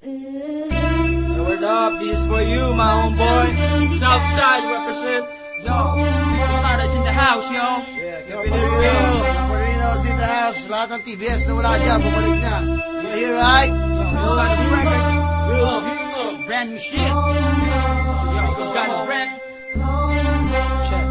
Word up, this is for you, my homeboy. Southside represent. Yo, Sarah's in the house, yo. Yeah, Keeping it real. Marino's in the house. Lahat ng TBS na wala dyan, bumalik na. You hear, right? Real Life Records. Real Love, brand new shit. Yo, you got a brand. Check.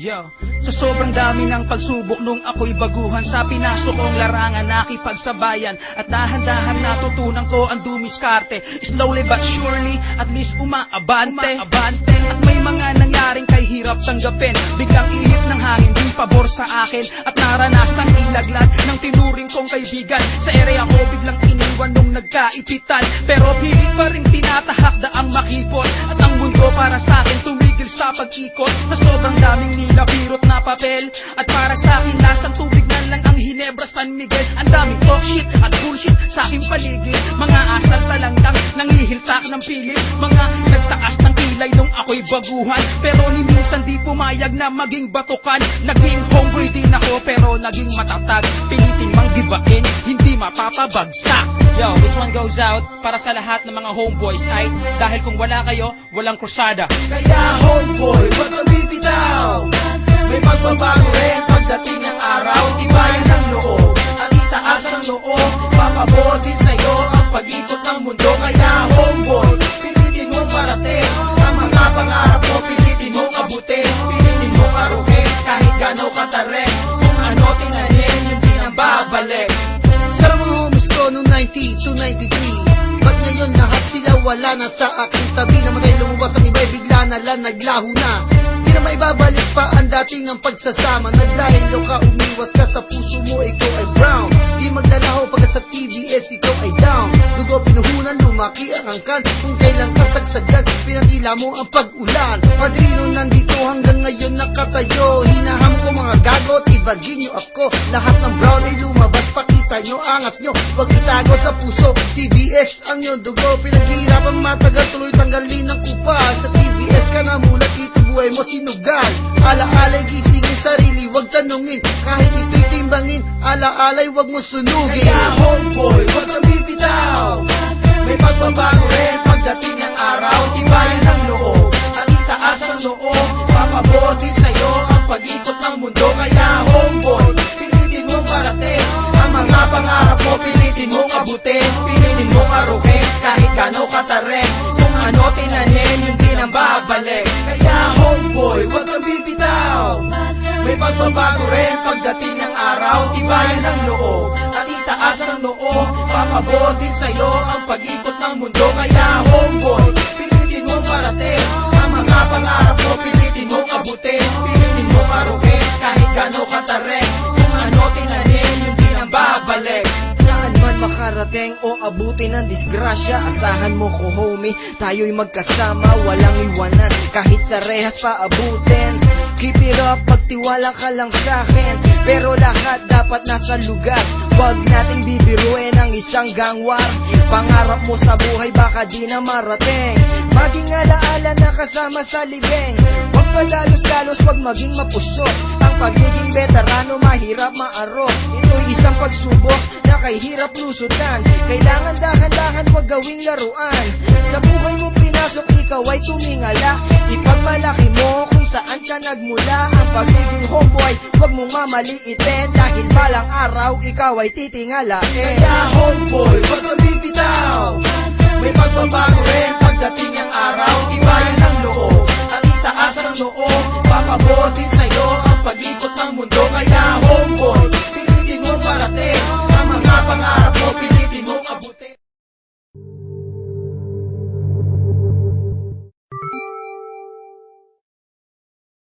Yo, sa sobrang dami ng pagsubok nung ako'y baguhan, sa pinasok kong larangan nakipagsabayan, at dahan-dahan natutunan ko ang dumiskarte. Slowly but surely, at least umaabante. At may mga nangyaring kay hirap tanggapin, biglang ihip ng hangin di pabor sa akin, at naranasang ilaglag ng tinuring kong kaibigan. Sa area ko biglang iniwan nung nagkaipitan, pero pilit pa rin tinatahak daang makipot, at ang mundo para sa akin tumigil sa pag-ikot, na sobrang daming nilabirot na papel. At para sa akin lasang tubig na lang ang Hinebra San Miguel. Ang daming talk shit at bullshit sa aking paligid, mga asal talangkang nangihiltak ng pilit, mga nagtaas ng kilay nung ako'y baguhan, pero ni minsan di pumayag na maging batukan. Naging homeboy din ako pero naging matatag, pilitin mang gibain, hindi mapapabagsak. Yo, this one goes out para sa lahat ng mga homeboys, ay dahil kung wala kayo, walang krusada. Kaya homeboy, wag kang bibitaw. May pagbabago rin pagdating ng araw. Tibayan ng loob at itaas ang loob. Papabor din sa'yo ang pag-ikot ng mundo. Kaya homeboy, pilitin mong parating ang mga pangarap mo, pilitin mong abutin, pilitin mong aruhin kahit gano'ng katarik. Kung ano tinanin, yun din ang babalik. Sarap mga homies ko noong 90 to 93. Ba't ngayon lahat sila wala na sa aking tabi? Namatay lumabas ang iba'y bigla na lang naglaho na. Di na maibabalik pa ang dating ang pagsasama. Naglahilo ka, umiwas ka sa puso mo, ikaw ay brown. Di magdalaho pagkat sa TBS ikaw ay down. Dugo pinuhunan, lumaki ang angkan. Kung kailan kasagsagan, pinatila mo ang pag-ulan. Padrino nandito hanggang ngayon nakatayo. Hinaham ko mga gago, tibagin nyo ako. Lahat ng brown ay lumabas, pakita nyo, angas nyo. Huwag itago sa puso, TBS ang iyong dugo. Pinaghihirapan matagal, tuloy tanggalin ang kupal. Sa TBS ka na mulat, dito buhay mo sinugal. Ala-alay gisingin sarili, wag tanungin. Kahit ito'y timbangin, ala-alay wag mo sunugin. Kaya homeboy, wag kang bibitaw. May pagbabago rin pagdating ng araw. Tibayan ng loob at itaas ang loob. Papabor din sa'yo ang pag-ikot ng mundo. Kaya homeboy, pilitin mong parating ang mga pangarap mo, pilitin mong abutin, pilitin mong aruhin kahit gano'ng katarik. Kung ano tinanin, yun din ang babalik. Kaya homeboy, wag kang bibitaw. May pagbabago rin pagdating ng araw. Tibayan ng loob at itaas ang loob. Papabor din sa'yo ang pag-ikot ng mundo. Kaya homeboy, pilitin mong parating ang mga pangarap mo, pilitin mong abutin, pilitin mong aruhin kahit gano'ng katarik. Kung ano tinanin, yun din ang babalik. Saan man makarating o abutin ng disgrasya, asahan mo ko homie, tayo'y magkasama, walang iwanan kahit sa rehas pa abutin. Keep it up, pagtiwala ka lang sa'kin, pero lahat dapat nasa lugar. Wag nating bibiruin ang isang gangwar. Pangarap mo sa buhay baka di na marating, maging alaala na kasama sa libing. Wag padalos-dalos, wag maging mapusok. Ang pagiging veterano mahirap maarok. Ito'y isang pagsubok na kay hirap lusutan. Kailangan dahan-dahan, wag gawing laruan. Sa buhay mo pinasok, ikaw ay tumingala. Ipagmalaki mo kung saan ka nagmula. Ang pagiging homeboy, wag mong mamaliitin, dahil balang araw ikaw ay titingalain. Kaya homeboy, wag kang bibitaw. May pagbabago rin